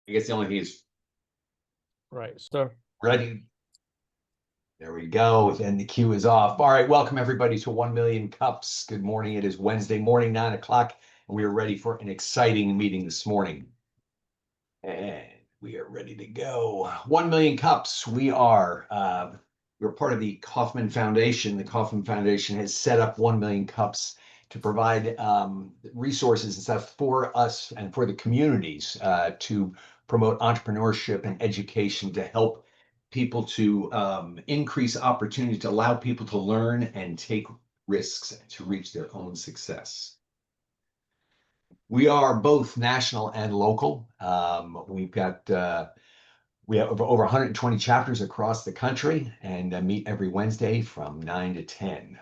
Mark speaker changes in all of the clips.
Speaker 1: I guess the only thing is
Speaker 2: Right, so
Speaker 1: ready. There we go. And the cue is off. All right, welcome everybody to 1 Million Cups. Good morning. It is Wednesday morning, 9 o'clock, and we are ready for an exciting meeting this morning. And we are ready to go. 1 Million Cups. We're part of the Kauffman Foundation. The Kauffman Foundation has set up 1 Million Cups to provide resources and stuff for us and for the communities to promote entrepreneurship and education to help people to increase opportunity, to allow people to learn and take risks to reach their own success. We are both national and local. We have over 120 chapters across the country and meet every Wednesday from 9 to 10.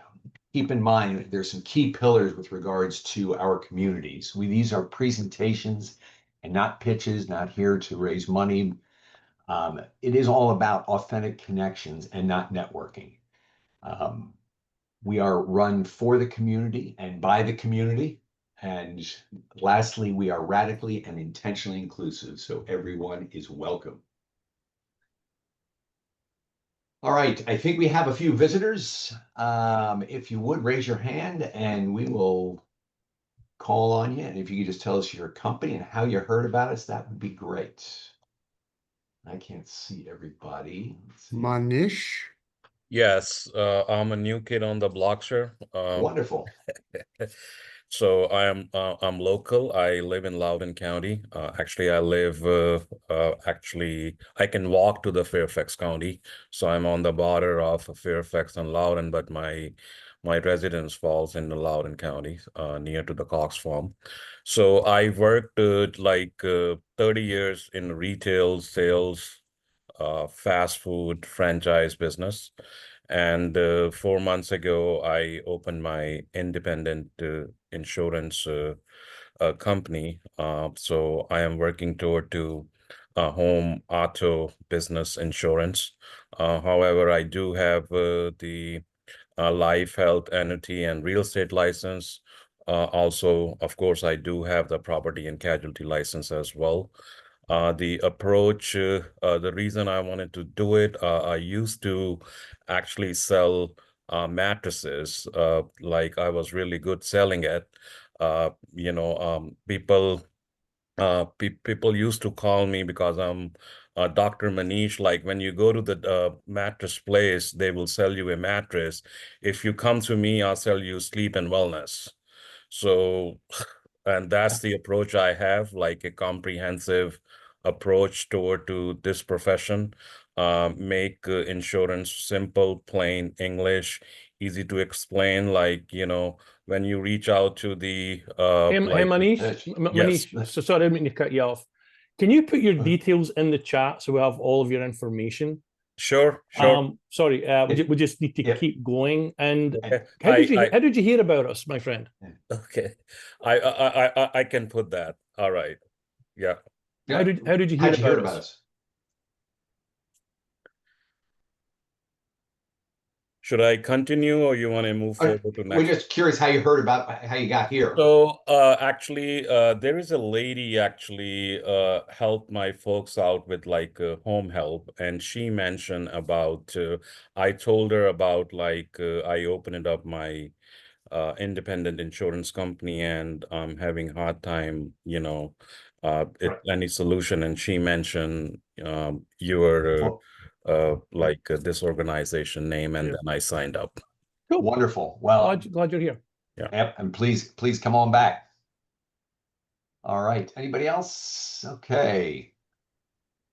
Speaker 1: Keep in mind, there's some key pillars with regards to our communities. These are presentations and not pitches, not here to raise money. It is all about authentic connections and not networking. We are run for the community and by the community. And lastly, we are radically and intentionally inclusive, so everyone is welcome. All right, I think we have a few visitors. If you would raise your hand and we will call on you. And if you could just tell us your company and how you heard about us, that would be great. I can't see everybody. Let's see.
Speaker 3: Manish.
Speaker 4: Yes, I'm a new kid on the block, sir.
Speaker 1: Wonderful.
Speaker 4: So I'm local. I live in Loudoun County. Actually, I can walk to the Fairfax County. So I'm on the border of Fairfax and Loudoun, but my residence falls in the Loudoun County, near to the Cox Farm. So I worked 30 years in retail sales, fast food franchise business. And 4 months ago, I opened my independent insurance company. So I am working toward to home auto business insurance. However, I do have the life, health, annuity, and real estate license. Also, of course, I do have the property and casualty license as well. The approach, the reason I wanted to do it, I used to actually sell mattresses. Like I was really good selling it. People used to call me because I'm Dr. Manish. Like when you go to the mattress place, they will sell you a mattress. If you come to me, I'll sell you sleep and wellness. So, and that's the approach I have, like a comprehensive approach toward to this profession. Make insurance simple, plain English, easy to explain. Like, when you reach out to the
Speaker 2: hey, Manish, Manish,
Speaker 4: Yes.
Speaker 2: so sorry, I didn't mean to cut you off. Can you put your details in the chat so we have all of your information?
Speaker 4: Sure.
Speaker 2: Sorry, we just need to keep going. And how did you hear about us, my friend?
Speaker 4: Okay, I can put that. All right. Yeah.
Speaker 2: How did you hear about us?
Speaker 4: Should I continue or you want to move forward to next?
Speaker 1: We're just curious how you heard about how you got here.
Speaker 4: So actually, there is a lady actually helped my folks out with like home help, and she mentioned about I told her about like I opened up my independent insurance company and I'm having a hard time, any solution. And she mentioned your this organization name, and then I signed up.
Speaker 2: Cool.
Speaker 1: Wonderful. Well,
Speaker 2: glad you're here.
Speaker 4: Yeah.
Speaker 1: Yep. And please come on back. All right. Anybody else? Okay.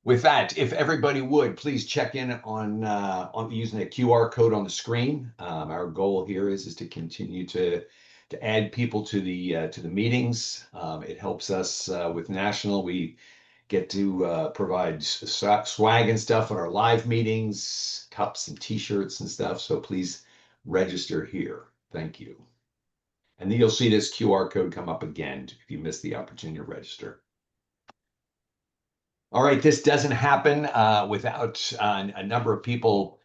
Speaker 1: With that, if everybody would please check in on using the QR code on the screen. Our goal here is to continue to add people to the meetings. It helps us with national. We get to provide swag and stuff at our live meetings, cups and T-shirts and stuff. So please register here. Thank you. And then you'll see this QR code come up again if you missed the opportunity to register. All right, this doesn't happen without a number of people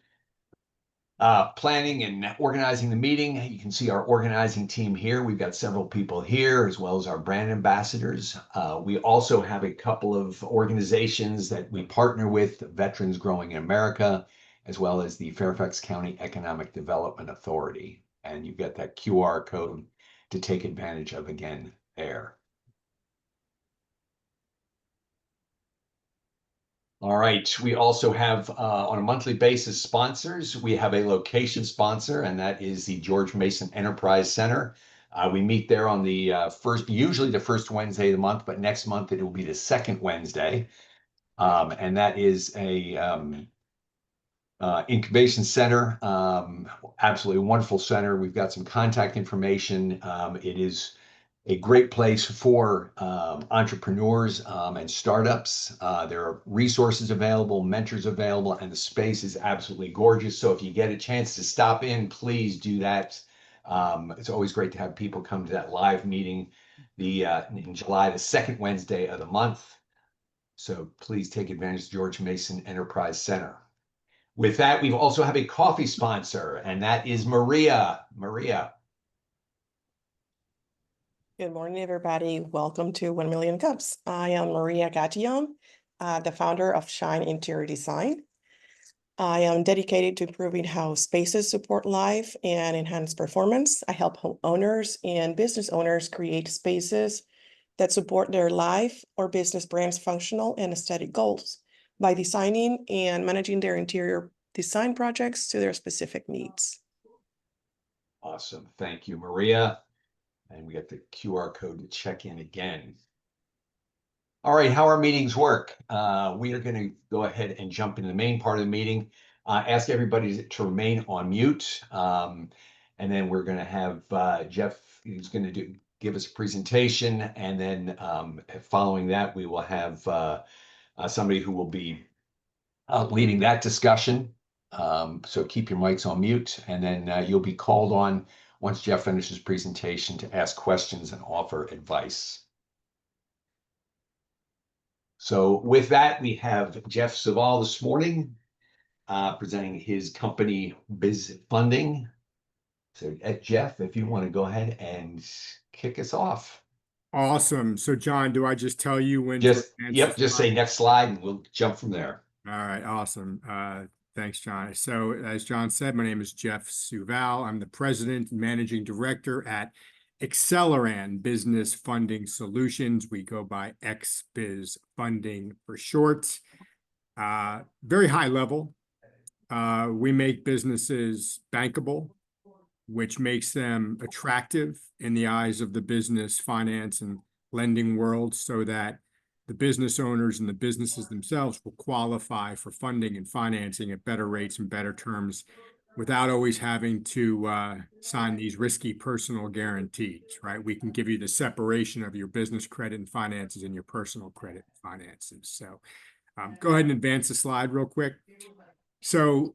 Speaker 1: planning and organizing the meeting. You can see our organizing team here. We've got several people here, as well as our brand ambassadors. We also have a couple of organizations that we partner with, Veterans Growing in America, as well as the Fairfax County Economic Development Authority. And you've got that QR code to take advantage of again there. All right, we also have on a monthly basis sponsors. We have a location sponsor, and that is the George Mason Enterprise Center. We meet there on the usually the first Wednesday of the month, but next month it will be the second Wednesday. And that is a incubation center, absolutely wonderful center. We've got some contact information. It is a great place for entrepreneurs and startups. There are resources available, mentors available, and the space is absolutely gorgeous. So if you get a chance to stop in, please do that. It's always great to have people come to that live meeting in July, the second Wednesday of the month. So please take advantage of George Mason Enterprise Center. With that, we also have a coffee sponsor, and that is Maria. Maria.
Speaker 3: Good morning, everybody. Welcome to 1 Million Cups. I am Maria Gatillon, the founder of Shine Interior Design. I am dedicated to improving how spaces support life and enhance performance. I help homeowners and business owners create spaces that support their life or business brand's functional and aesthetic goals by designing and managing their interior design projects to their specific needs.
Speaker 1: Awesome. Thank you, Maria. And we got the QR code to check in again. All right, how our meetings work. We are going to go ahead and jump into the main part of the meeting. Ask everybody to remain on mute. And then we're going to have Geoff, who's going to give us a presentation. And then following that, we will have somebody who will be leading that discussion. So keep your mics on mute, and then you'll be called on once Geoff finishes presentation to ask questions and offer advice. So with that, we have Geoff Suval this morning presenting his company XBizFunding. So Geoff, if you want to go ahead and kick us off.
Speaker 5: Awesome. So John, do I just tell you when?
Speaker 1: Just say next slide and we'll jump from there.
Speaker 5: All right, awesome. Thanks, John. So as John said, my name is Geoff Suval. I'm the president and managing director at Acceleran Business Funding Solutions. We go by XBizFunding for short. Very high level. We make businesses bankable, which makes them attractive in the eyes of the business, finance, and lending world, so that the business owners and the businesses themselves will qualify for funding and financing at better rates and better terms without always having to sign these risky personal guarantees, right? We can give you the separation of your business credit and finances and your personal credit and finances. So go ahead and advance the slide real quick. So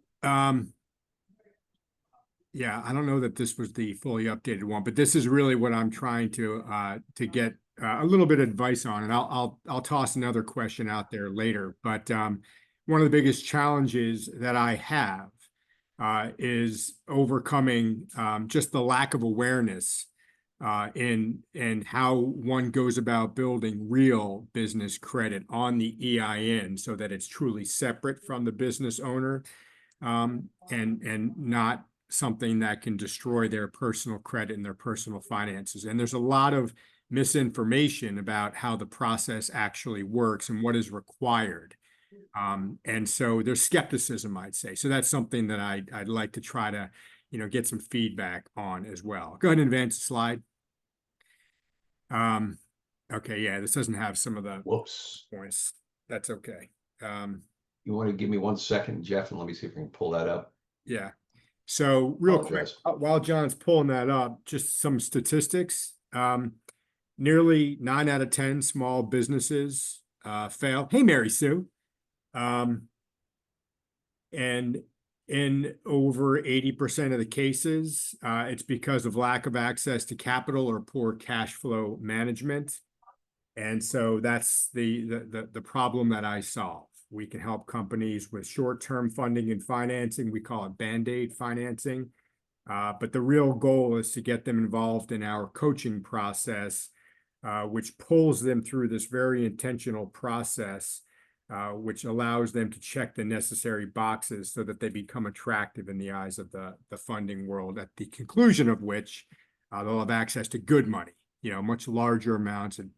Speaker 5: yeah, I don't know that this was the fully updated one, but this is really what I'm trying to get a little bit of advice on, and I'll toss another question out there later. But one of the biggest challenges that I have is overcoming just the lack of awareness in how one goes about building real business credit on the EIN, so that it's truly separate from the business owner and not something that can destroy their personal credit and their personal finances. And there's a lot of misinformation about how the process actually works and what is required. And so there's skepticism, I'd say. So that's something that I'd like to try to, get some feedback on as well. Go ahead and advance the slide. Okay, yeah, this doesn't have some of the points. That's okay.
Speaker 1: You want to give me 1 second, Geoff, and let me see if I can pull that up.
Speaker 5: Yeah. So real quick, while John's pulling that up, just some statistics. Nearly 9 out of 10 small businesses fail. Hey, Mary Sue. And in over 80% of the cases, it's because of lack of access to capital or poor cash flow management. And so that's the problem that I solve. We can help companies with short-term funding and financing. We call it Band-Aid financing. But the real goal is to get them involved in our coaching process, which pulls them through this very intentional process, which allows them to check the necessary boxes so that they become attractive in the eyes of the funding world, at the conclusion of which they'll have access to good money, much larger amounts and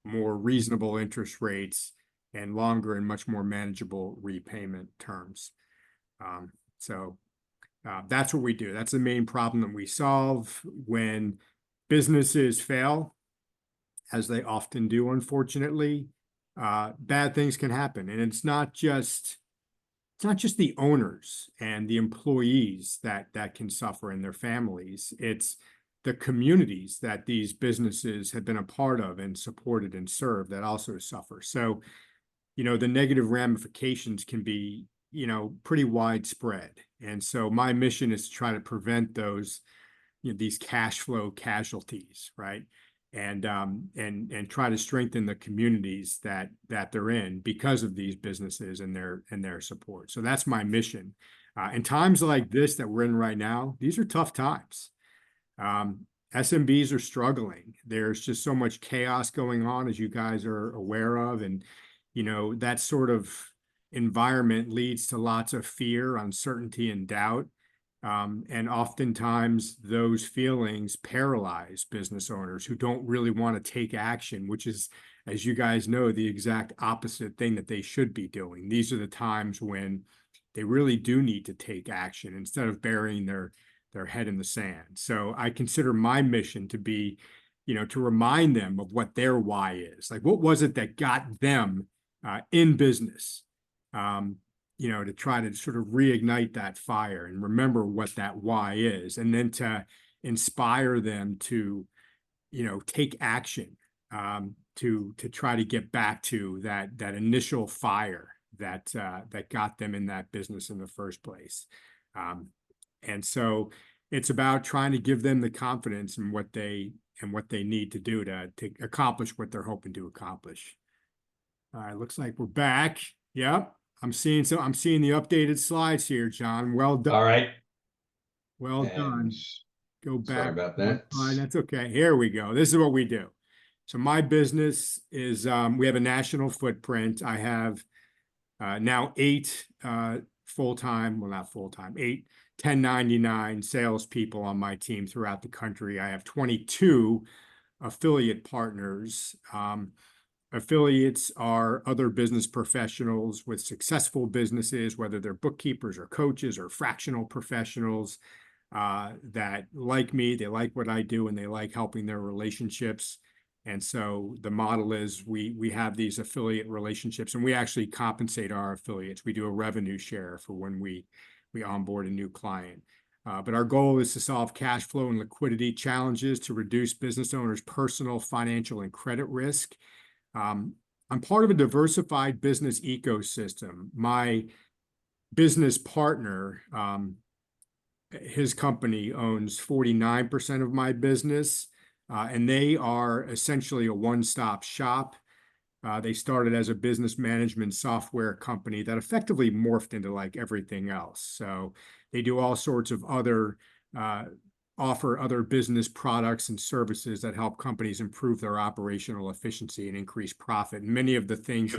Speaker 5: more reasonable interest rates and longer and much more manageable repayment terms. That's what we do. That's the main problem that we solve. When businesses fail, as they often do, unfortunately, bad things can happen. And it's not just the owners and the employees that can suffer and their families. It's the communities that these businesses have been a part of and supported and served that also suffer. So, the negative ramifications can be, pretty widespread. And so my mission is to try to prevent those, these cash flow casualties, right? And try to strengthen the communities that they're in because of these businesses and their support. So that's my mission. In times like this that we're in right now, these are tough times. SMBs are struggling. There's just so much chaos going on, as you guys are aware of. And, that sort of environment leads to lots of fear, uncertainty, and doubt. And oftentimes those feelings paralyze business owners who don't really want to take action, which is, as you guys know, the exact opposite thing that they should be doing. These are the times when they really do need to take action instead of burying their head in the sand. So I consider my mission to be, to remind them of what their why is. Like, what was it that got them in business? To try to sort of reignite that fire and remember what that why is, and then to inspire them to, take action, to try to get back to that initial fire that got them in that business in the first place. And so it's about trying to give them the confidence in what they need to do to accomplish what they're hoping to accomplish. All right, looks like we're back. Yep. I'm seeing the updated slides here, John. Well done.
Speaker 1: All right.
Speaker 5: Well done. Go back.
Speaker 1: Sorry about that.
Speaker 5: That's okay. Here we go. This is what we do. So my business is, we have a national footprint. I have now 8 full-time, well, not full-time, 8 1099 salespeople on my team throughout the country. I have 22 affiliate partners. Affiliates are other business professionals with successful businesses, whether they're bookkeepers or coaches or fractional professionals that like me, they like what I do, and they like helping their relationships. And so the model is we have these affiliate relationships, and we actually compensate our affiliates. We do a revenue share for when we onboard a new client. But our goal is to solve cash flow and liquidity challenges to reduce business owners' personal, financial, and credit risk. I'm part of a diversified business ecosystem. My business partner, his company owns 49% of my business, and they are essentially a one-stop shop. They started as a business management software company that effectively morphed into like everything else. So they do all sorts of other offer other business products and services that help companies improve their operational efficiency and increase profit. And many of the things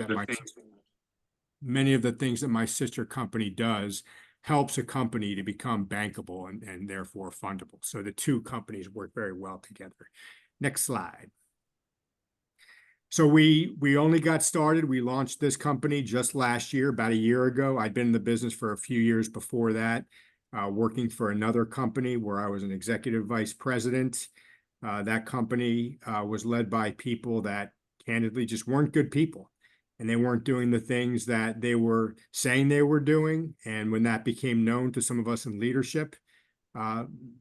Speaker 5: that my sister company does helps a company to become bankable and therefore fundable. So the two companies work very well together. Next slide. So we only got started. We launched this company just last year, about a year ago. I'd been in the business for a few years before that, working for another company where I was an executive vice president. That company was led by people that candidly just weren't good people, and they weren't doing the things that they were saying they were doing. And when that became known to some of us in leadership,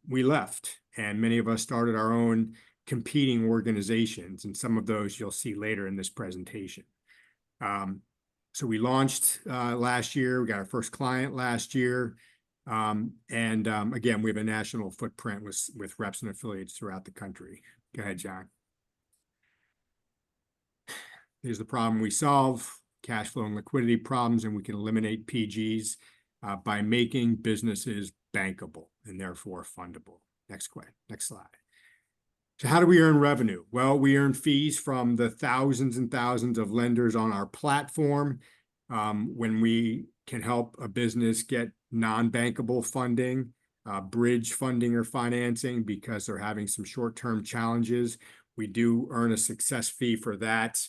Speaker 5: we left, and many of us started our own competing organizations, and some of those you'll see later in this presentation. So we launched last year. We got our first client last year. Again, we have a national footprint with reps and affiliates throughout the country. Go ahead, John. Here's the problem we solve. cash flow and liquidity problems, and we can eliminate PGs by making businesses bankable and therefore fundable. Next slide. So how do we earn revenue? Well, we earn fees from the thousands and thousands of lenders on our platform. When we can help a business get non-bankable funding, bridge funding or financing because they're having some short-term challenges, we do earn a success fee for that.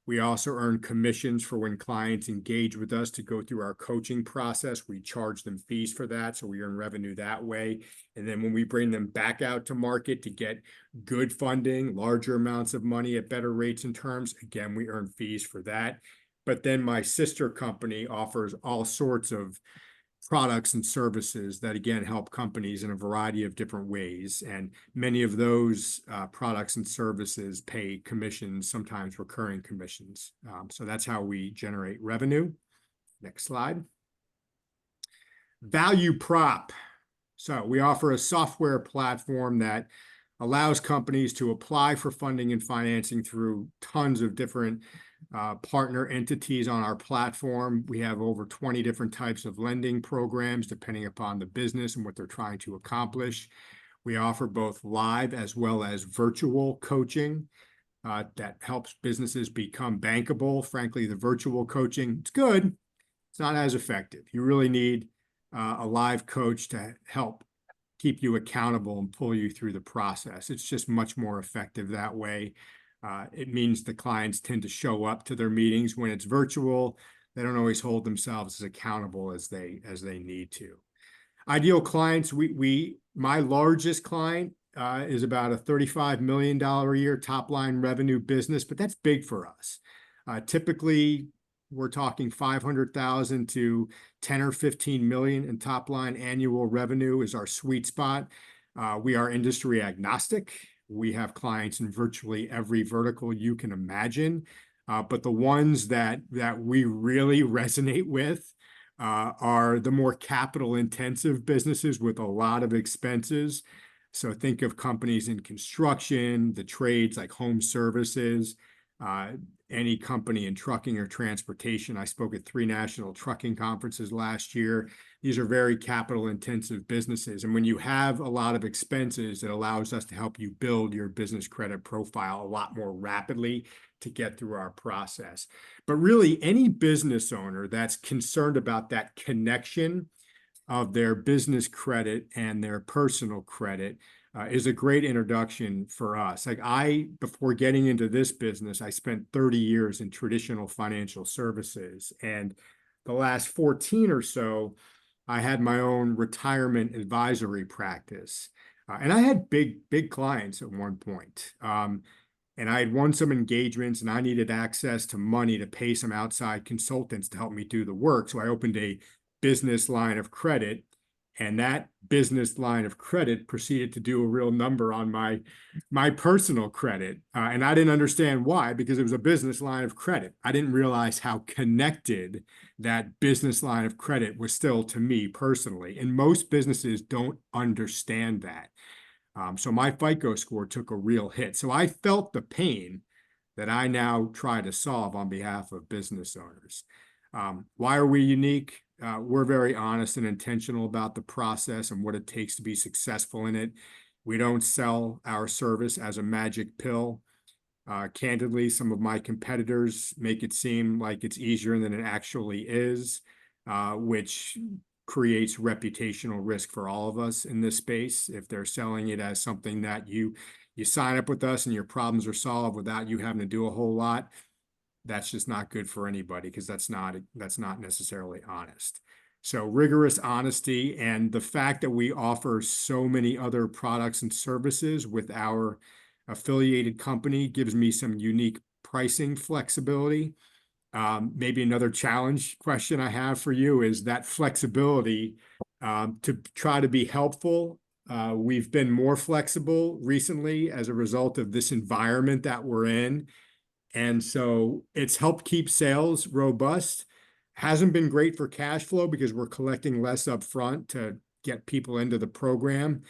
Speaker 5: We also earn commissions for when clients engage with us to go through our coaching process. We charge them fees for that, so we earn revenue that way. And then when we bring them back out to market to get good funding, larger amounts of money at better rates and terms, again, we earn fees for that. But then my sister company offers all sorts of products and services that, again, help companies in a variety of different ways. And many of those products and services pay commissions, sometimes recurring commissions. So that's how we generate revenue. Next slide. Value prop. So we offer a software platform that allows companies to apply for funding and financing through tons of different partner entities on our platform. We have over 20 different types of lending programs, depending upon the business and what they're trying to accomplish. We offer both live as well as virtual coaching that helps businesses become bankable. Frankly, the virtual coaching, it's good. It's not as effective. You really need a live coach to help keep you accountable and pull you through the process. It's just much more effective that way. It means the clients tend to show up to their meetings. When it's virtual, they don't always hold themselves as accountable as they need to. Ideal clients, my largest client is about a $35 million a year top line revenue business, but that's big for us. Typically, we're talking 500,000 to 10 or 15 million in top line annual revenue is our sweet spot. We are industry agnostic. We have clients in virtually every vertical you can imagine. But the ones that we really resonate with are the more capital intensive businesses with a lot of expenses. So think of companies in construction, the trades like home services, any company in trucking or transportation. I spoke at 3 national trucking conferences last year. These are very capital intensive businesses. And when you have a lot of expenses, it allows us to help you build your business credit profile a lot more rapidly to get through our process. But really, any business owner that's concerned about that connection of their business credit and their personal credit is a great introduction for us. Like before getting into this business, I spent 30 years in traditional financial services. And the last 14 or so, I had my own retirement advisory practice. And I had big clients at one point. And I had won some engagements and I needed access to money to pay some outside consultants to help me do the work. So I opened a business line of credit. And that business line of credit proceeded to do a real number on my personal credit. And I didn't understand why, because it was a business line of credit. I didn't realize how connected that business line of credit was still to me personally. And most businesses don't understand that. So my FICO score took a real hit. So I felt the pain that I now try to solve on behalf of business owners. Why are we unique? We're very honest and intentional about the process and what it takes to be successful in it. We don't sell our service as a magic pill. Candidly, some of my competitors make it seem like it's easier than it actually is, which creates reputational risk for all of us in this space. If they're selling it as something that you sign up with us and your problems are solved without you having to do a whole lot, that's just not good for anybody, because that's not necessarily honest. So rigorous honesty, and the fact that we offer so many other products and services with our affiliated company gives me some unique pricing flexibility. Maybe another challenge question I have for you is that flexibility to try to be helpful. We've been more flexible recently as a result of this environment that we're in. And so it's helped keep sales robust. Hasn't been great for cash flow because we're collecting less upfront to get people into the program.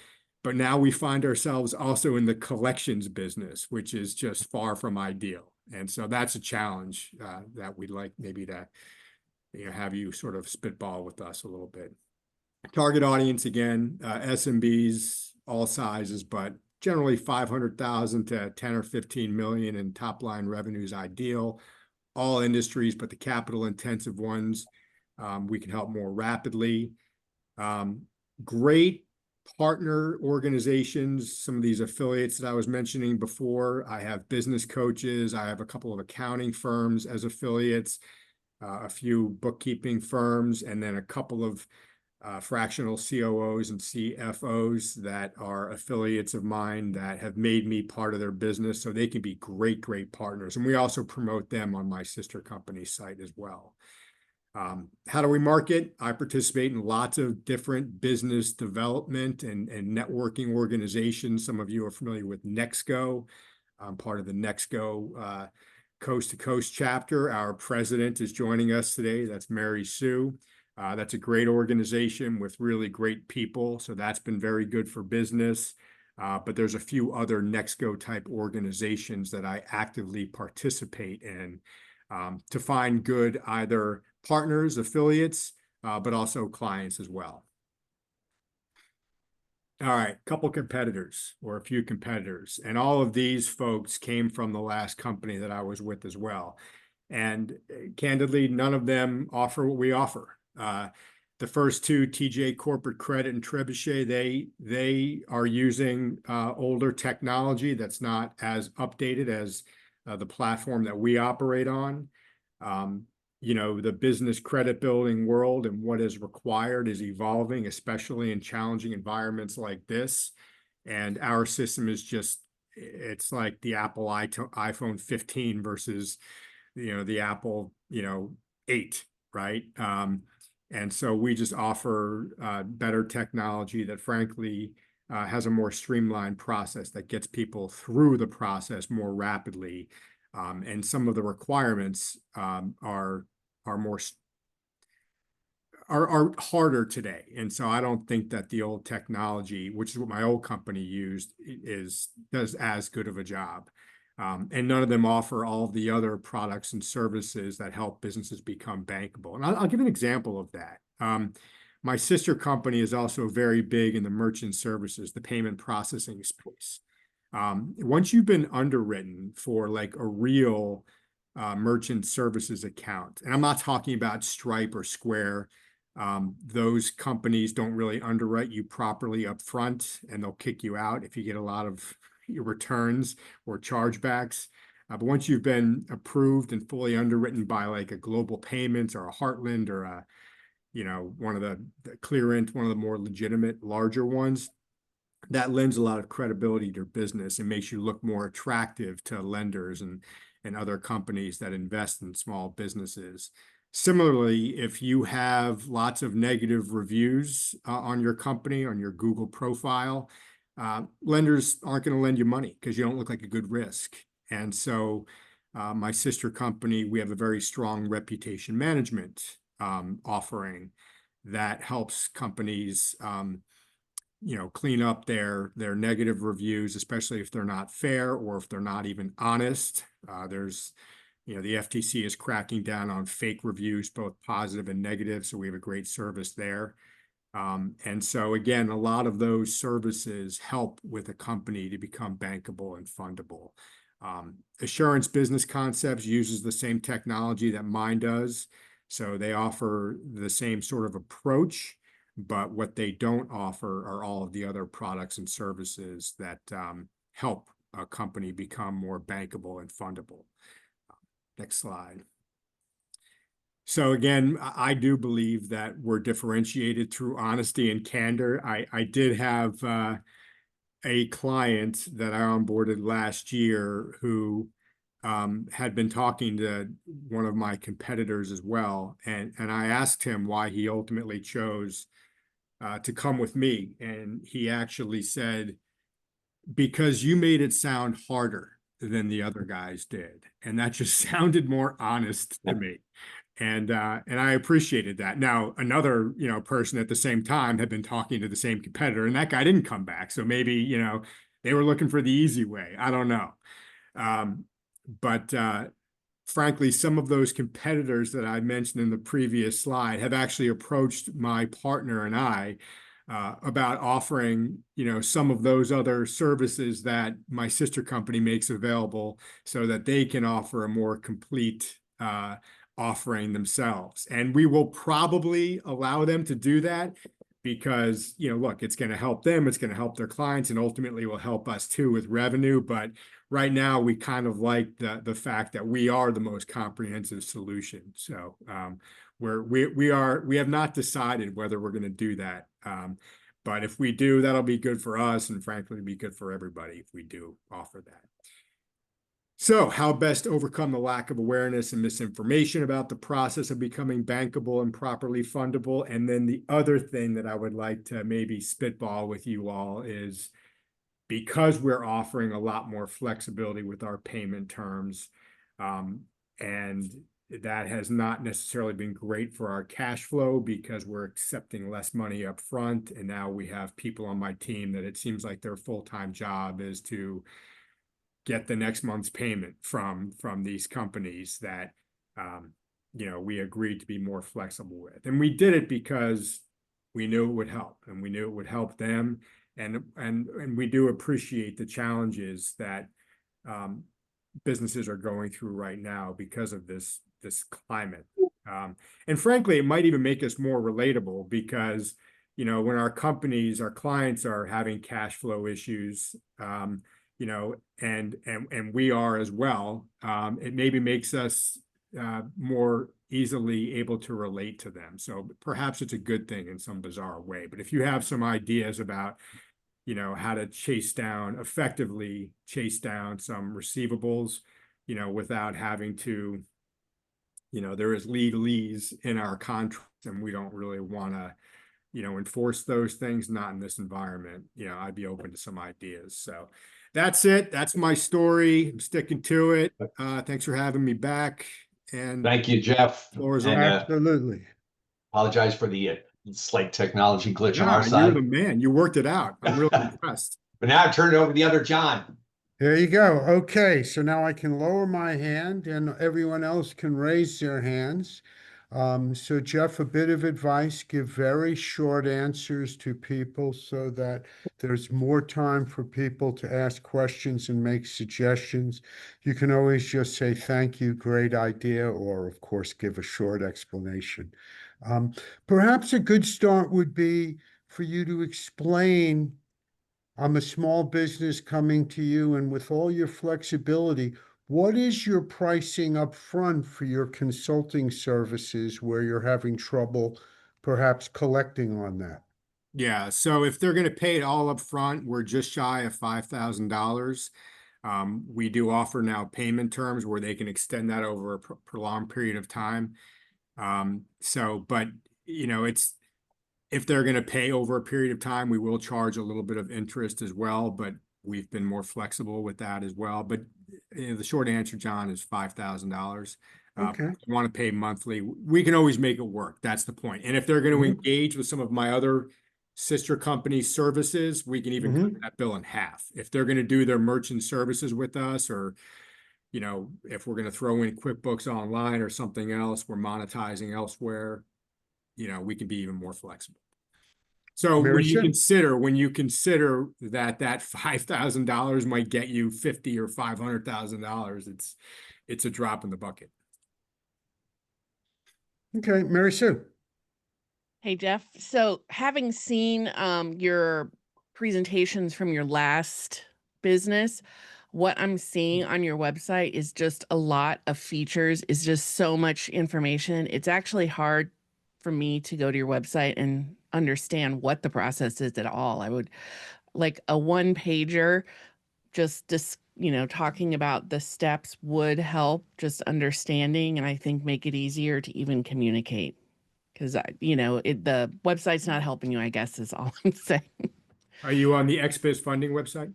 Speaker 5: But now we find ourselves also in the collections business, which is just far from ideal. And so that's a challenge that we'd like maybe to have you sort of spitball with us a little bit. Target audience, again, SMBs, all sizes, but generally 500,000 to 10 or 15 million in top line revenue is ideal. All industries, but the capital intensive ones, we can help more rapidly. Great partner organizations, some of these affiliates that I was mentioning before. I have business coaches. I have a couple of accounting firms as affiliates, a few bookkeeping firms, and then a couple of fractional COOs and CFOs that are affiliates of mine that have made me part of their business. So they can be great, great partners. And we also promote them on my sister company site as well. How do we market? I participate in lots of different business development and networking organizations. Some of you are familiar with Nexco. I'm part of the Nexco Coast to Coast chapter. Our president is joining us today. That's Mary Sue. That's a great organization with really great people. So that's been very good for business. But there's a few other Nexco type organizations that I actively participate in to find good either partners, affiliates, but also clients as well. All right, couple competitors or a few competitors. And all of these folks came from the last company that I was with as well. And candidly, none of them offer what we offer. The first two, TJ Corporate Credit and Trebuchet, they are using older technology that's not as updated as the platform that we operate on. The business credit building world and what is required is evolving, especially in challenging environments like this. And our system is it's like the Apple iPhone 15 versus, the Apple, 8, right? And so we just offer better technology that frankly has a more streamlined process that gets people through the process more rapidly. And some of the requirements are harder today. And so I don't think that the old technology, which is what my old company used, does as good of a job. And none of them offer all of the other products and services that help businesses become bankable. And I'll give an example of that. My sister company is also very big in the merchant services, the payment processing space. Once you've been underwritten for like a real merchant services account, and I'm not talking about Stripe or Square, those companies don't really underwrite you properly up front, and they'll kick you out if you get a lot of your returns or chargebacks. But once you've been approved and fully underwritten by like a Global Payments or a Heartland or a, one of the Clearant, one of the more legitimate, larger ones, that lends a lot of credibility to your business and makes you look more attractive to lenders and other companies that invest in small businesses. Similarly, if you have lots of negative reviews on your company, on your Google profile, lenders aren't going to lend you money because you don't look like a good risk. And so my sister company, we have a very strong reputation management offering that helps companies clean up their negative reviews, especially if they're not fair or if they're not even honest. The FTC is cracking down on fake reviews, both positive and negative. So we have a great service there. And so again, a lot of those services help with a company to become bankable and fundable. Assurance Business Concepts uses the same technology that mine does. So they offer the same sort of approach, but what they don't offer are all of the other products and services that help a company become more bankable and fundable. Next slide. So again, I do believe that we're differentiated through honesty and candor. I did have a client that I onboarded last year who had been talking to one of my competitors as well. And I asked him why he ultimately chose to come with me. And he actually said, because you made it sound harder than the other guys did. And that just sounded more honest to me. And I appreciated that. Now, another, person at the same time had been talking to the same competitor, and that guy didn't come back. So maybe, they were looking for the easy way. I don't know. But frankly, some of those competitors that I mentioned in the previous slide have actually approached my partner and I about offering, some of those other services that my sister company makes available so that they can offer a more complete offering themselves. And we will probably allow them to do that because, look, it's going to help them, it's going to help their clients, and ultimately will help us too with revenue. But right now, we kind of like the fact that we are the most comprehensive solution. So we have not decided whether we're going to do that. But if we do, that'll be good for us, and frankly, be good for everybody if we do offer that. So how best overcome the lack of awareness and misinformation about the process of becoming bankable and properly fundable? And then the other thing that I would like to maybe spitball with you all is, because we're offering a lot more flexibility with our payment terms, and that has not necessarily been great for our cash flow because we're accepting less money up front. And now we have people on my team that it seems like their full-time job is to get the next month's payment from these companies that, we agreed to be more flexible with. And we did it because we knew it would help, and we knew it would help them. And we do appreciate the challenges that businesses are going through right now because of this climate. And frankly, it might even make us more relatable because, when our clients are having cash flow issues, and we are as well, it maybe makes us more easily able to relate to them. So perhaps it's a good thing in some bizarre way. But if you have some ideas about, how to effectively chase down some receivables, without having to, there is legalese in our contracts, and we don't really want to, enforce those things, not in this environment. I'd be open to some ideas. So that's it. That's my story. I'm sticking to it. Thanks for having me back. And
Speaker 1: thank you, Geoff.
Speaker 5: Floor is
Speaker 1: And,
Speaker 6: absolutely.
Speaker 1: Apologize for the slight technology glitch on
Speaker 5: yeah,
Speaker 1: our side.
Speaker 5: you're the man. You worked it out. I'm really impressed.
Speaker 1: But now I turn it over to the other John.
Speaker 6: There you go. Okay, so now I can lower my hand and everyone else can raise their hands. So Geoff, a bit of advice, give very short answers to people so that there's more time for people to ask questions and make suggestions. You can always just say, thank you, great idea, or of course, give a short explanation. Perhaps a good start would be for you to explain, I'm a small business coming to you, and with all your flexibility, what is your pricing up front for your consulting services where you're having trouble perhaps collecting on that?
Speaker 5: Yeah, so if they're going to pay it all up front, we're just shy of $5,000. We do offer now payment terms where they can extend that over a prolonged period of time. But if they're going to pay over a period of time, we will charge a little bit of interest as well, but we've been more flexible with that as well. But the short answer, John, is $5,000.
Speaker 6: Okay.
Speaker 5: If you want to pay monthly, we can always make it work. That's the point. And if they're going to engage with some of my other sister company services, we can even cut that bill in half. If they're going to do their merchant services with us, or if we're going to throw in QuickBooks Online or something else, we're monetizing elsewhere, we can be even more flexible. So when you consider that $5,000 might get you $50,000 or $500,000, it's a drop in the bucket.
Speaker 6: Okay, Mary Sue.
Speaker 7: Hey, Geoff. So having seen your presentations from your last business, what I'm seeing on your website is just a lot of features, is just so much information. It's actually hard for me to go to your website and understand what the process is at all. I would like a one-pager, just talking about the steps would help, just understanding, and I think make it easier to even communicate. Because, the website's not helping you, I guess, is all I'm saying.
Speaker 5: Are you on the XBizFunding website?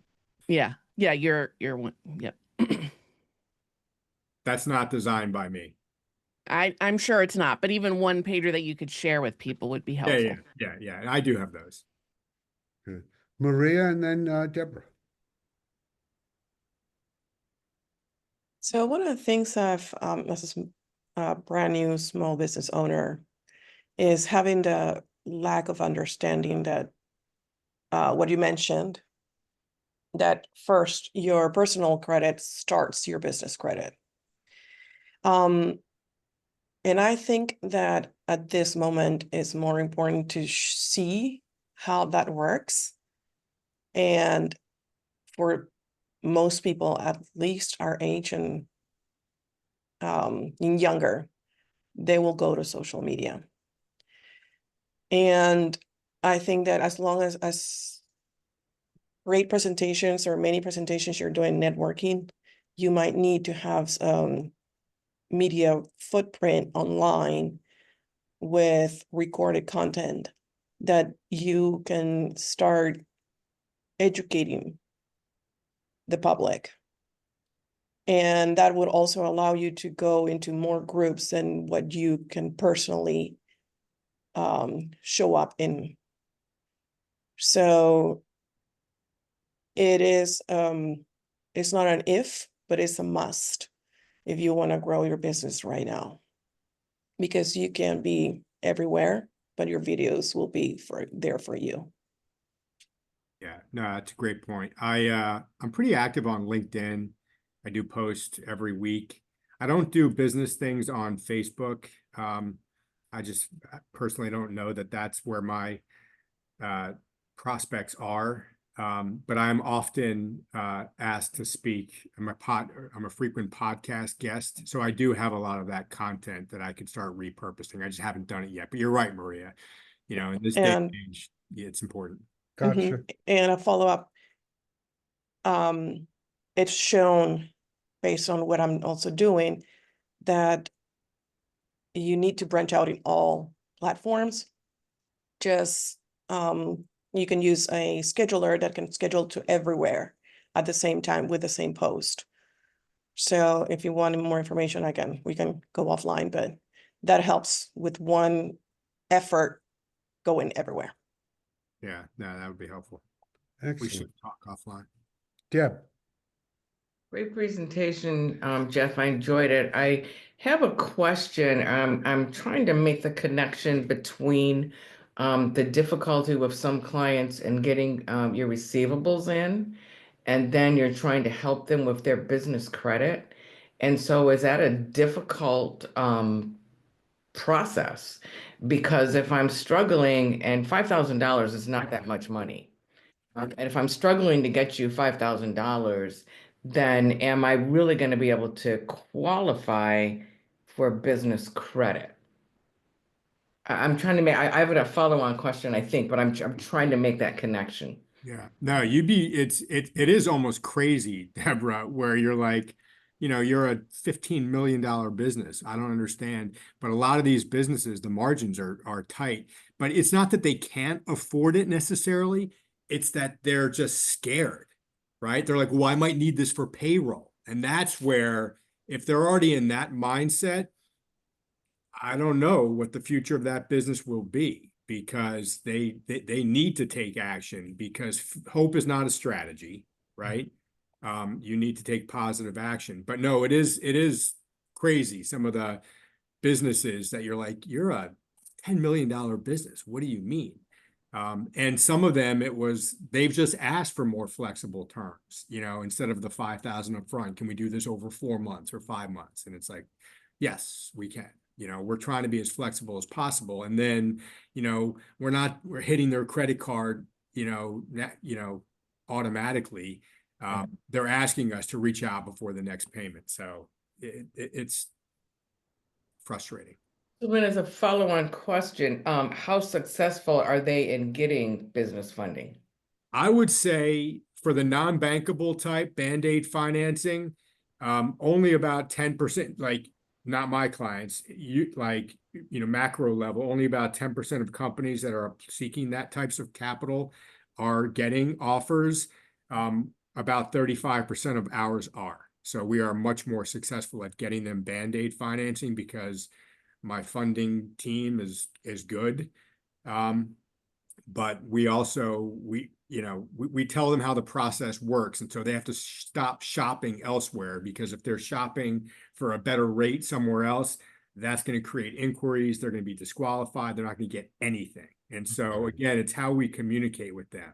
Speaker 7: Yeah. Yeah, you're one. Yep.
Speaker 5: That's not designed by me.
Speaker 7: I'm sure it's not, but even one pager that you could share with people would be helpful.
Speaker 5: Yeah. I do have those.
Speaker 6: Good. Maria and then Deborah.
Speaker 3: So one of the things I've, as a brand new small business owner, is having the lack of understanding that what you mentioned, that first your personal credit starts your business credit. And I think that at this moment it's more important to see how that works. And for most people, at least our age and younger, they will go to social media. And I think that as long as great presentations or many presentations you're doing networking, you might need to have media footprint online with recorded content that you can start educating the public. And that would also allow you to go into more groups than what you can personally show up in. So it is, it's not an if, but it's a must if you want to grow your business right now, because you can't be everywhere, but your videos will be there for you.
Speaker 5: Yeah, no, that's a great point. I'm pretty active on LinkedIn. I do post every week. I don't do business things on Facebook. I just personally don't know that that's where my prospects are. But I'm often asked to speak. I'm a frequent podcast guest, so I do have a lot of that content that I could start repurposing. I just haven't done it yet. But you're right, Maria. You know, in this day and age, it's important.
Speaker 6: Gotcha.
Speaker 3: And a follow-up, it's shown based on what I'm also doing that you need to branch out in all platforms. Just you can use a scheduler that can schedule to everywhere at the same time with the same post. So if you want more information, we can go offline, but that helps with one effort going everywhere.
Speaker 5: Yeah, no, that would be helpful.
Speaker 6: Excellent.
Speaker 5: We should talk offline.
Speaker 6: Deb.
Speaker 8: Great presentation, Geoff. I enjoyed it. I have a question. I'm trying to make the connection between the difficulty with some clients in getting your receivables in, and then you're trying to help them with their business credit. And so is that a difficult process? Because if I'm struggling, and $5,000 is not that much money. And if I'm struggling to get you $5,000, then am I really going to be able to qualify for business credit? I'm trying to make, I have a follow-on question, I think, but I'm trying to make that connection.
Speaker 5: Yeah, no, it is almost crazy, Deborah, where you're like, you know, you're a $15 million business. I don't understand. But a lot of these businesses, the margins are tight, but it's not that they can't afford it necessarily. It's that they're just scared, right? They're like, well, I might need this for payroll. And that's where, if they're already in that mindset, I don't know what the future of that business will be, because they need to take action, because hope is not a strategy, right? You need to take positive action. But no, it is crazy. Some of the businesses that you're like, you're a $10 million business. What do you mean? And some of them, they've just asked for more flexible terms, you know, instead of the 5,000 up front, can we do this over 4 months or 5 months? And it's like, yes, we can. You know, we're trying to be as flexible as possible. And then, you know, we're hitting their credit card, automatically. They're asking us to reach out before the next payment. So it's frustrating.
Speaker 8: So then as a follow-on question, how successful are they in getting business funding?
Speaker 5: I would say for the non-bankable type Band-Aid financing, only about 10%, like not my clients, macro level, only about 10% of companies that are seeking that types of capital are getting offers. About 35% of ours are. So we are much more successful at getting them Band-Aid financing because my funding team is good. but we also, we tell them how the process works. And so they have to stop shopping elsewhere, because if they're shopping for a better rate somewhere else, that's going to create inquiries. They're going to be disqualified. They're not going to get anything. And so again, it's how we communicate with them.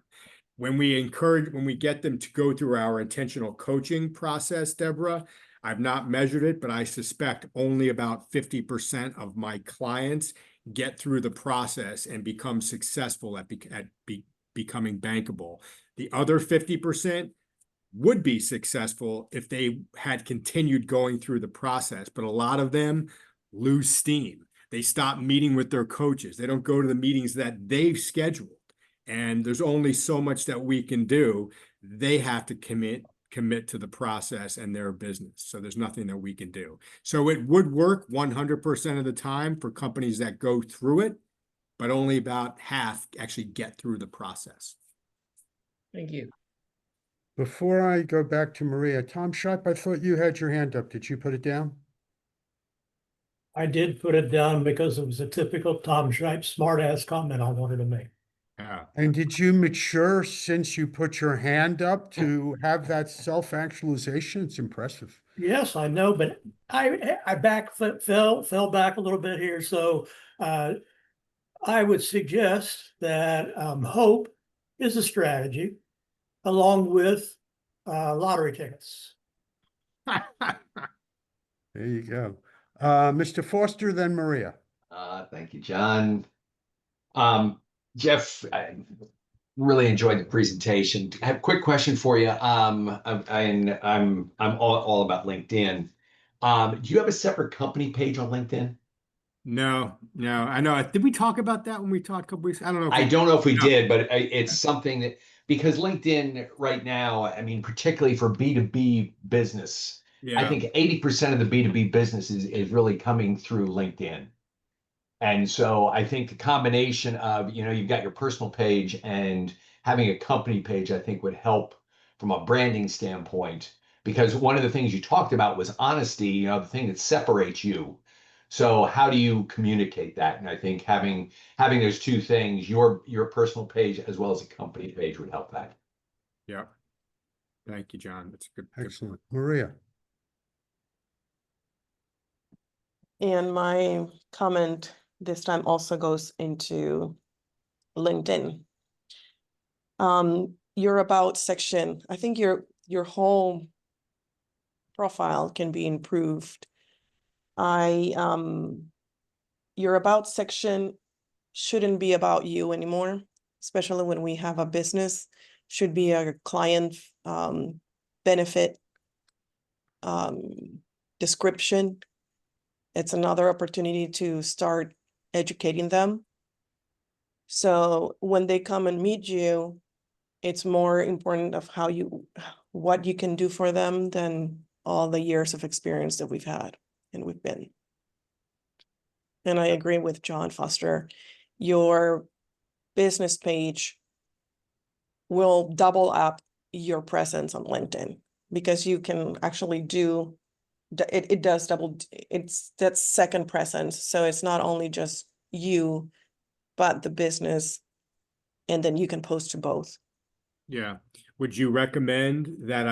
Speaker 5: When we get them to go through our intentional coaching process, Deborah, I've not measured it, but I suspect only about 50% of my clients get through the process and become successful at becoming bankable. The other 50% would be successful if they had continued going through the process, but a lot of them lose steam. They stop meeting with their coaches. They don't go to the meetings that they've scheduled. And there's only so much that we can do. They have to commit to the process and their business. So there's nothing that we can do. So it would work 100% of the time for companies that go through it, but only about half actually get through the process.
Speaker 8: Thank you.
Speaker 6: Before I go back to Maria, Tom Sharp, I thought you had your hand up. Did you put it down?
Speaker 9: I did put it down because it was a typical Tom Shipe smart-ass comment I wanted to make.
Speaker 6: And did you mature since you put your hand up to have that self-actualization? It's impressive.
Speaker 9: Yes, I know, but I fell back a little bit here. So I would suggest that hope is a strategy along with lottery tickets.
Speaker 6: There you go. Mr. Foster, then Maria.
Speaker 1: Thank you, John. Geoff, I really enjoyed the presentation. I have a quick question for you. I'm all about LinkedIn. Do you have a separate company page on LinkedIn?
Speaker 5: No, I know. Did we talk about that when we talked a couple weeks? I don't know.
Speaker 1: I don't know if we did, but it's something that, because LinkedIn right now, I mean, particularly for B2B business, I think 80% of the B2B business is really coming through LinkedIn. And so I think the combination of, you've got your personal page and having a company page, I think would help from a branding standpoint, because one of the things you talked about was honesty, the thing that separates you. So how do you communicate that? And I think having those two things, your personal page as well as a company page, would help that.
Speaker 5: Yeah. Thank you, John. That's good.
Speaker 6: Excellent. Maria.
Speaker 3: And my comment this time also goes into LinkedIn. Your about section, I think your whole profile can be improved. Your about section shouldn't be about you anymore, especially when we have a business. Should be a client benefit description. It's another opportunity to start educating them. So when they come and meet you, it's more important of what you can do for them than all the years of experience that we've had and we've been. And I agree with John Foster. Your business page will double up your presence on LinkedIn, because you can actually do it does double. It's that second presence. So it's not only just you, but the business, and then you can post to both.
Speaker 5: Yeah. Would you recommend that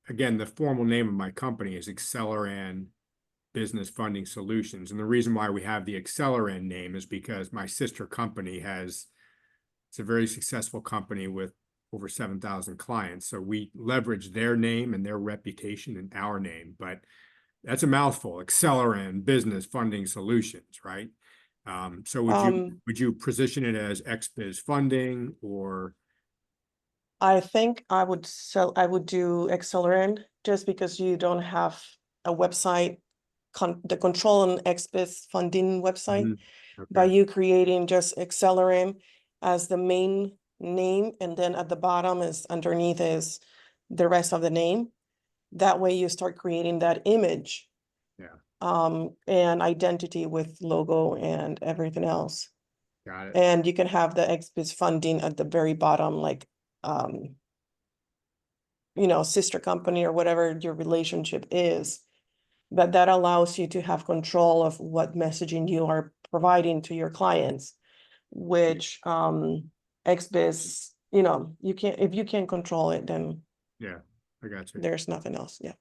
Speaker 5: again, the formal name of my company is Acceleran Business Funding Solutions. And the reason why we have the Acceleran name is because my sister company it's a very successful company with over 7,000 clients. So we leverage their name and their reputation in our name, but that's a mouthful. Acceleran Business Funding Solutions, right? So would you position it as XBizFunding, or?
Speaker 3: I think I would do Acceleran, just because you don't have a website, the control on XBizFunding website, by you creating just Acceleran as the main name, and then at the bottom underneath is the rest of the name. That way you start creating that image, and identity with logo and everything else.
Speaker 5: Got it.
Speaker 3: And you can have the XBizFunding at the very bottom, like sister company or whatever your relationship is. But that allows you to have control of what messaging you are providing to your clients. which XBiz, you know, you can't, if you can't control it, then
Speaker 5: Yeah, I got you.
Speaker 3: there's nothing else. Yeah.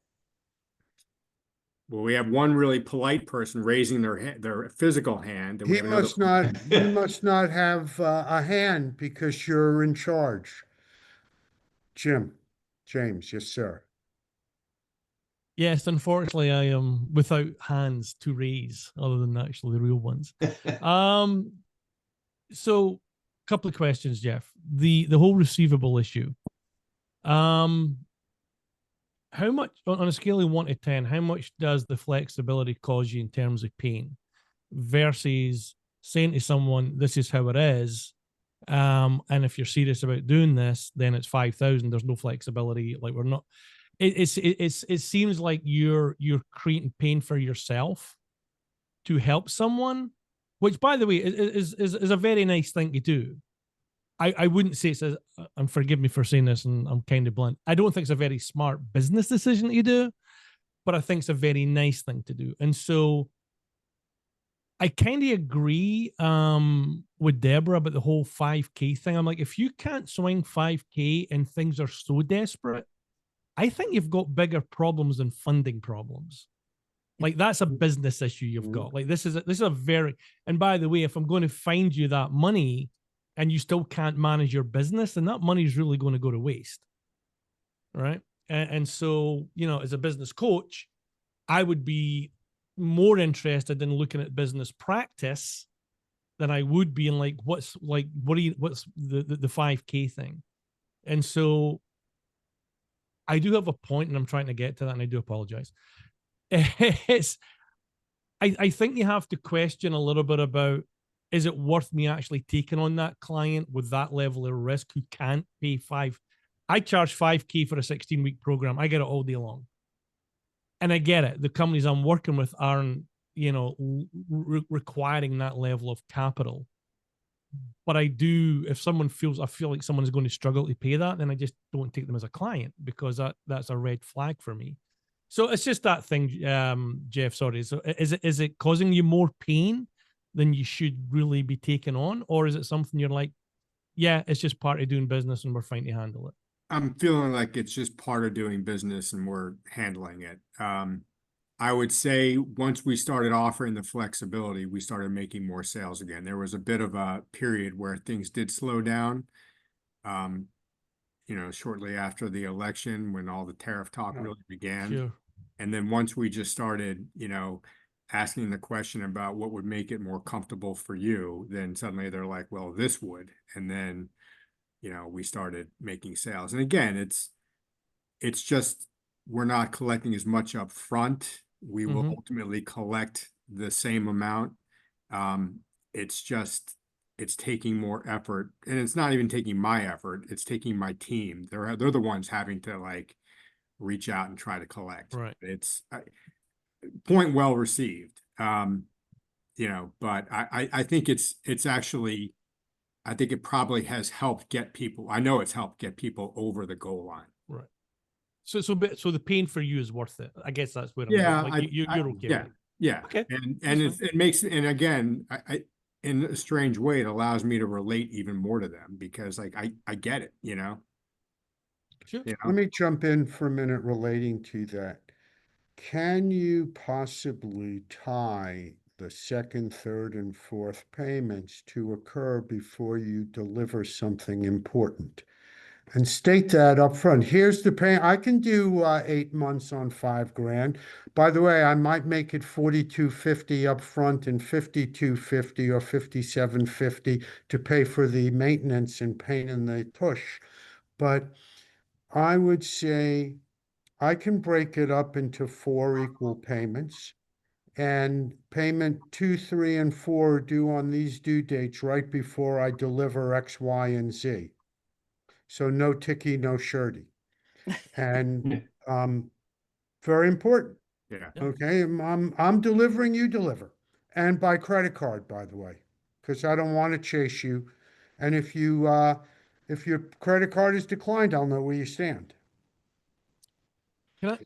Speaker 5: Well, we have one really polite person raising their physical hand. And we
Speaker 6: He
Speaker 5: have another.
Speaker 6: must not, you must not have a hand because you're in charge. James, yes, sir.
Speaker 2: Yes, unfortunately, I am without hands to raise, other than actually the real ones. So, a couple of questions, Geoff. The whole receivable issue. How much, on a scale of 1 to 10, how much does the flexibility cause you in terms of pain versus saying to someone, this is how it is, and if you're serious about doing this, then it's 5,000. There's no flexibility. Like, we're not. It seems like you're creating pain for yourself to help someone, which, by the way, is a very nice thing to do. I wouldn't say it's and forgive me for saying this, and I'm kind of blunt. I don't think it's a very smart business decision to do, but I think it's a very nice thing to do. And so I kind of agree with Deborah about the whole 5K thing. I'm like, if you can't swing 5K and things are so desperate, I think you've got bigger problems than funding problems. Like, that's a business issue you've got. Like, this is a very, and by the way, if I'm going to find you that money and you still can't manage your business, then that money is really going to go to waste. Right. And so, you know, as a business coach, I would be more interested in looking at business practice than I would be in what's the 5K thing. And so I do have a point, and I'm trying to get to that, and I do apologize. I think you have to question a little bit about, is it worth me actually taking on that client with that level of risk who can't pay I charge 5K for a 16-week program. I get it all day long. And I get it. The companies I'm working with aren't, you know, requiring that level of capital. But I do, if someone I feel like someone's going to struggle to pay that, then I just don't take them as a client, because that's a red flag for me. So it's just that thing, Geoff, sorry. So is it causing you more pain than you should really be taking on? Or is it something you're like, yeah, it's just part of doing business and we're fine to handle it?
Speaker 5: I'm feeling like it's just part of doing business and we're handling it. I would say once we started offering the flexibility, we started making more sales again. There was a bit of a period where things did slow down, you know, shortly after the election, when all the tariff talk really began.
Speaker 2: Sure.
Speaker 5: And then once we just started, you know, asking the question about what would make it more comfortable for you, then suddenly they're like, well, this would. And then, you know, we started making sales. And again, it's just, we're not collecting as much up front. We will ultimately collect the same amount. It's just, it's taking more effort, and it's not even taking my effort. It's taking my team. They're the ones having to like reach out and try to collect.
Speaker 2: Right.
Speaker 5: It's point well received. You know, but I think it's actually, I think it probably has helped get people. I know it's helped get people over the goal line.
Speaker 2: Right. So the pain for you is worth it. I guess that's what I'm
Speaker 5: Yeah,
Speaker 2: like, you're okay.
Speaker 5: Yeah,
Speaker 2: with it.
Speaker 5: yeah.
Speaker 2: Okay.
Speaker 5: And it makes, and again, I in a strange way, it allows me to relate even more to them, because like I get it, you know.
Speaker 2: Sure.
Speaker 5: You know?
Speaker 6: Let me jump in for a minute relating to that. Can you possibly tie the second, third, and fourth payments to occur before you deliver something important? And state that up front. Here's the pay. I can do 8 months on $5,000. By the way, I might make it $4,250 up front and $5,250 or $5,750 to pay for the maintenance and pain in the tush. But I would say I can break it up into 4 equal payments, and payment 2, 3, and 4 are due on these due dates right before I deliver X, Y, and Z. So no ticky, no shirty. And very important.
Speaker 5: Yeah.
Speaker 6: Okay. I'm delivering, you deliver. And by credit card, by the way, because I don't want to chase you. And if your credit card is declined, I'll know where you stand.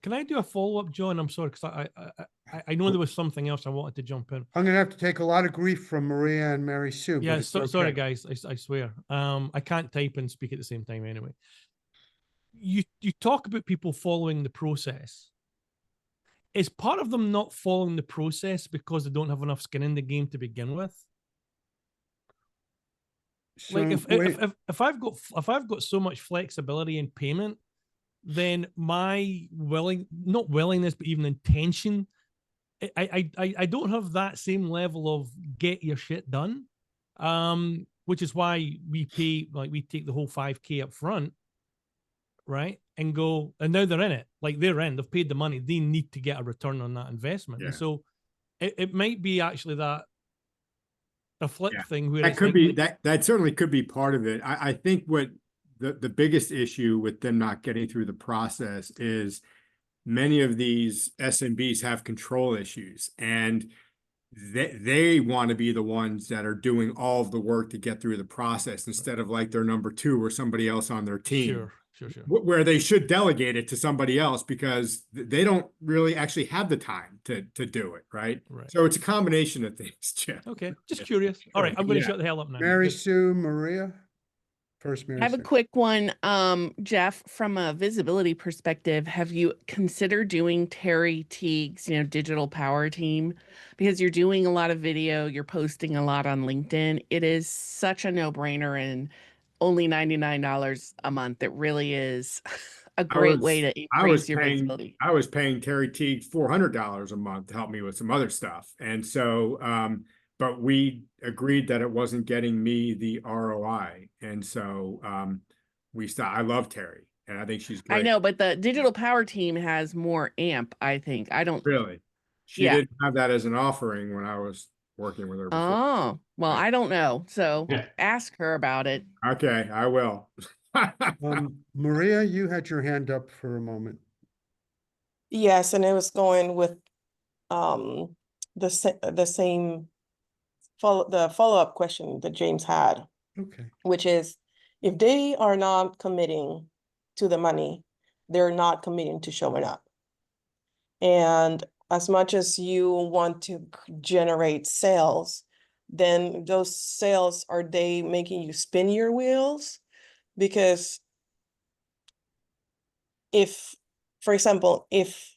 Speaker 2: Can I do a follow-up, John? I'm sorry, because I know there was something else I wanted to jump in.
Speaker 6: I'm gonna have to take a lot of grief from Maria and Mary Sue.
Speaker 2: Yeah,
Speaker 6: but it's
Speaker 2: sorry
Speaker 6: okay.
Speaker 2: guys, I swear. I can't type and speak at the same time anyway. You talk about people following the process. Is part of them not following the process because they don't have enough skin in the game to begin with?
Speaker 6: So
Speaker 2: Like
Speaker 6: wait,
Speaker 2: if I've got so much flexibility in payment, then my not willingness, but even intention, I don't have that same level of get your shit done. Which is why we take the whole 5K up front, right? And now they're in it. Like they've paid the money. They need to get a return on that investment.
Speaker 5: Yeah.
Speaker 2: And so it might be actually that a flip thing where
Speaker 5: That could be that certainly could be part of it. I think what the biggest issue with them not getting through the process is many of these SMBs have control issues, and they want to be the ones that are doing all of the work to get through the process instead of like their number two or somebody else on their team.
Speaker 2: Sure.
Speaker 5: Where they should delegate it to somebody else because they don't really actually have the time to do it, right? So it's a combination of things, Jeff.
Speaker 2: Okay, just curious. All right, I'm going to shut the hell up now.
Speaker 6: Mary
Speaker 2: Good.
Speaker 6: Sue, Maria. First, Mary
Speaker 7: I have a
Speaker 6: Sue.
Speaker 7: quick one. Jeff, from a visibility perspective, have you considered doing Terry Teague's, digital power team? Because you're doing a lot of video, you're posting a lot on LinkedIn. It is such a no-brainer and only $99 a month. It really is a great way to increase your visibility.
Speaker 5: I was paying Terry Teague $400 a month to help me with some other stuff. And so, but we agreed that it wasn't getting me the ROI. And so we stopped. I love Terry and I think she's great.
Speaker 7: I know, but the digital power team has more amp, I think. I don't
Speaker 5: really. She didn't have that as an offering when I was working with her before.
Speaker 7: Oh, well, I don't know. So ask her about it.
Speaker 5: Okay, I will.
Speaker 6: Maria, you had your hand up for a moment.
Speaker 3: Yes, and it was going with the same follow-up question that James had.
Speaker 6: Okay.
Speaker 3: Which is, if they are not committing to the money, they're not committing to showing up. And as much as you want to generate sales, then those sales, are they making you spin your wheels? Because if, for example, if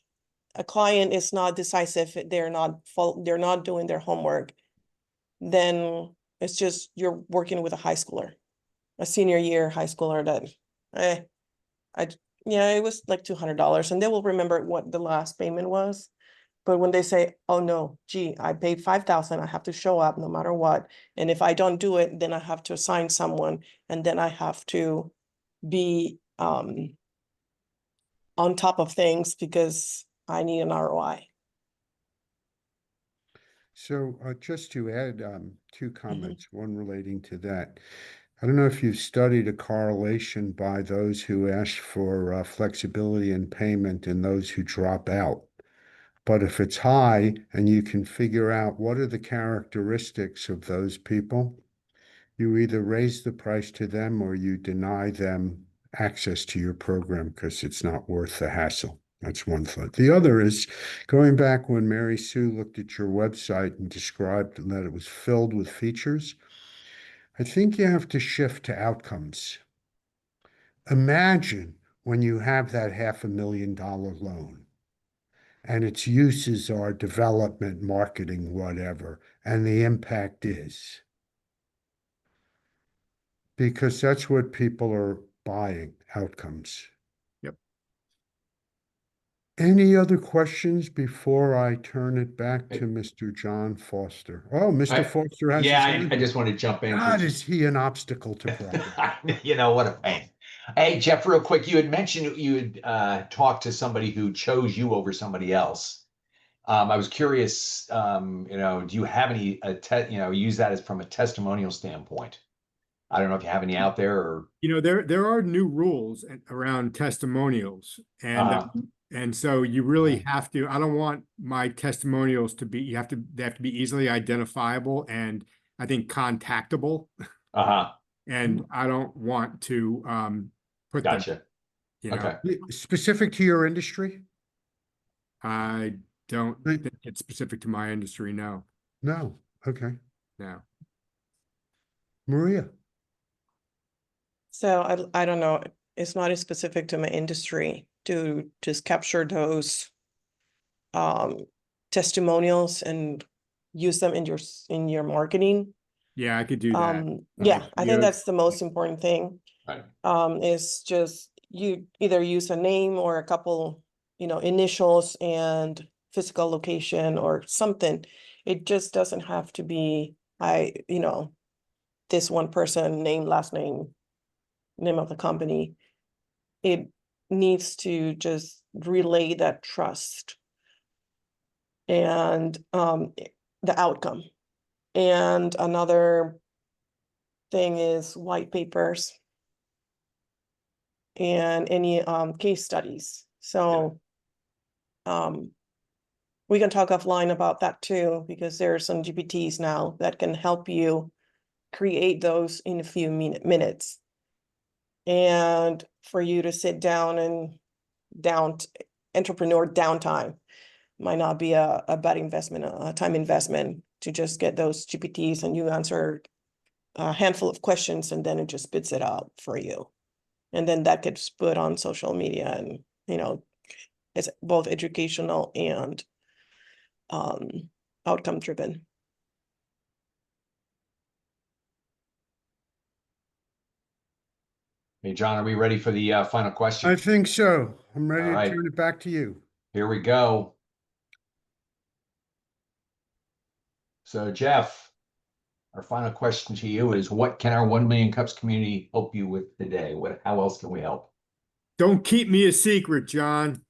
Speaker 3: a client is not decisive, they're not doing their homework, then it's just you're working with a high schooler, a senior year high schooler that, it was like $200, and they will remember what the last payment was. But when they say, oh no, gee, I paid $5,000, I have to show up no matter what. And if I don't do it, then I have to assign someone, and then I have to be on top of things because I need an ROI.
Speaker 6: So just to add two comments, one relating to that. I don't know if you've studied a correlation by those who ask for flexibility in payment and those who drop out. But if it's high and you can figure out what are the characteristics of those people, you either raise the price to them or you deny them access to your program because it's not worth the hassle. That's one thought. The other is going back when Mary Sue looked at your website and described that it was filled with features. I think you have to shift to outcomes. Imagine when you have that $500,000 loan and its uses are development, marketing, whatever, and the impact is. Because that's what people are buying, outcomes.
Speaker 5: Yep.
Speaker 6: Any other questions before I turn it back to Mr. John Foster? Oh, Mr. Foster has his hand.
Speaker 1: I just want to jump in.
Speaker 6: God, is he an obstacle to progress?
Speaker 1: What a pain. Hey, Jeff, real quick, you had mentioned you had talked to somebody who chose you over somebody else. I was curious, do you have any, use that as from a testimonial standpoint? I don't know if you have any out there or.
Speaker 5: There are new rules around testimonials, and so you really have to. I don't want my testimonials to be. They have to be easily identifiable and I think contactable. And I don't want to put
Speaker 1: Gotcha.
Speaker 5: them.
Speaker 6: Specific to your industry?
Speaker 5: I don't think it's specific to my industry. No,
Speaker 6: No, okay.
Speaker 5: no.
Speaker 6: Maria?
Speaker 3: So I don't know, it's not as specific to my industry to just capture those testimonials and use them in your marketing.
Speaker 5: Yeah, I could do that.
Speaker 3: Yeah, I think
Speaker 5: Videos.
Speaker 3: that's the most important thing.
Speaker 1: Right.
Speaker 3: Is just you either use a name or a couple, initials and physical location or something. It just doesn't have to be this one person, name, last name of the company. It needs to just relay that trust and the outcome. And another thing is white papers and any case studies. So we can talk offline about that too, because there are some GPTs now that can help you create those in a few minutes. And for you to sit down and entrepreneur downtime might not be a bad investment, a time investment to just get those GPTs and you answer a handful of questions and then it just spits it out for you. And then that gets put on social media and, it's both educational and outcome driven.
Speaker 1: Hey, John, are we ready for the final question?
Speaker 6: I think so. I'm ready
Speaker 1: All
Speaker 6: to
Speaker 1: right.
Speaker 6: turn it back to you.
Speaker 1: Here we go. So, Geoff, our final question to you is, what can our 1 Million Cups community help you with today? How else can we help?
Speaker 5: Don't keep me a secret, John.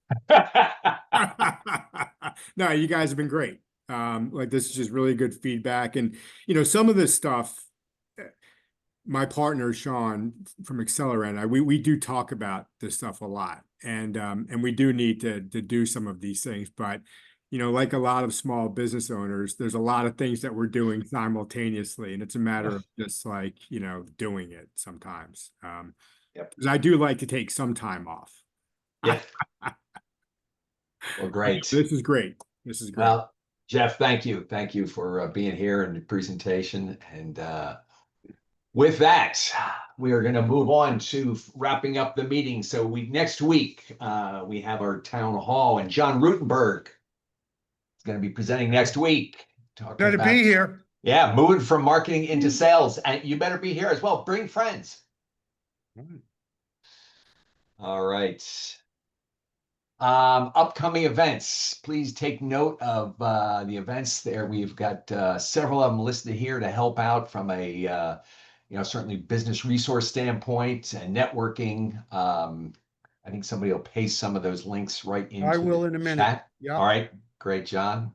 Speaker 5: No, you guys have been great. Like this is just really good feedback. And, some of this stuff, my partner, Sean from Accelerant, we do talk about this stuff a lot. And we do need to do some of these things. But, like a lot of small business owners, there's a lot of things that we're doing simultaneously. And it's a matter of just like, doing it sometimes. Because I do like to take some time off.
Speaker 1: Yeah. Well, great.
Speaker 5: This is great. This is great.
Speaker 1: Well, Geoff, thank you. Thank you for being here and the presentation. And with that, we are going to move on to wrapping up the meeting. So next week, we have our town hall, and John Rutenberg is going to be presenting next week.
Speaker 6: Got to be here.
Speaker 1: Yeah, moving from marketing into sales. And you better be here as well. Bring friends. All right. Upcoming events, please take note of the events there. We've got several of them listed here to help out from a certainly business resource standpoint and networking. I think somebody will paste some of those links right into
Speaker 6: I will in a minute.
Speaker 1: chat.
Speaker 6: Yeah.
Speaker 1: All right, great, John.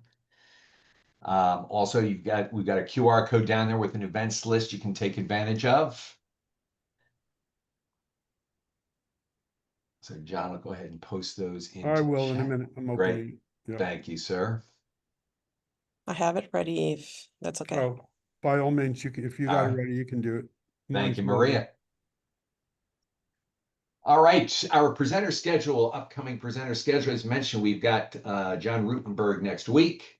Speaker 1: Also, we've got a QR code down there with an events list you can take advantage of. So John will go ahead and post those in.
Speaker 6: I will in a minute. I'm opening.
Speaker 1: Great. Thank you, sir.
Speaker 3: I have it ready if that's okay.
Speaker 6: Oh, by all means, you can, if you got it ready, you can do it.
Speaker 1: Thank you,
Speaker 6: Mine's ready.
Speaker 1: Maria. All right, our presenter schedule, upcoming presenter schedule, as mentioned, we've got John Rutenberg next week.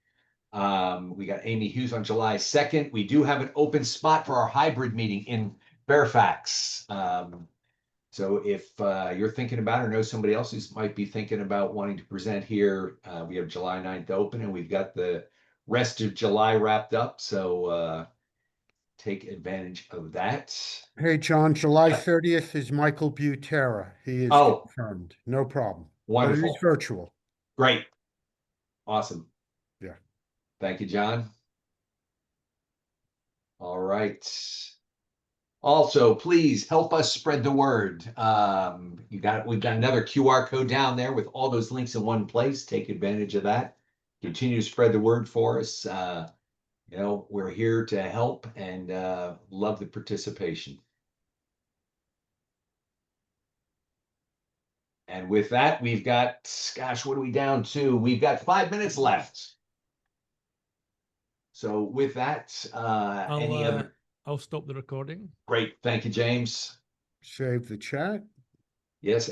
Speaker 1: We got Amy Hughes on July 2nd. We do have an open spot for our hybrid meeting in Fairfax. So if you're thinking about or know somebody else who might be thinking about wanting to present here, we have July 9th open and we've got the rest of July wrapped up. So take advantage of that.
Speaker 6: Hey, John, July 30th is Michael Butera. He is confirmed. No problem.
Speaker 1: Wonderful.
Speaker 6: But it is virtual.
Speaker 1: Great. Awesome.
Speaker 6: Yeah.
Speaker 1: Thank you, John. All right. Also, please help us spread the word. We've got another QR code down there with all those links in one place. Take advantage of that. Continue to spread the word for us. We're here to help and love the participation. And with that, we've got, gosh, what are we down to? We've got 5 minutes left. So with that, any other?
Speaker 2: I'll stop the recording.
Speaker 1: Great. Thank you, James.
Speaker 6: Save the chat.
Speaker 1: Yes.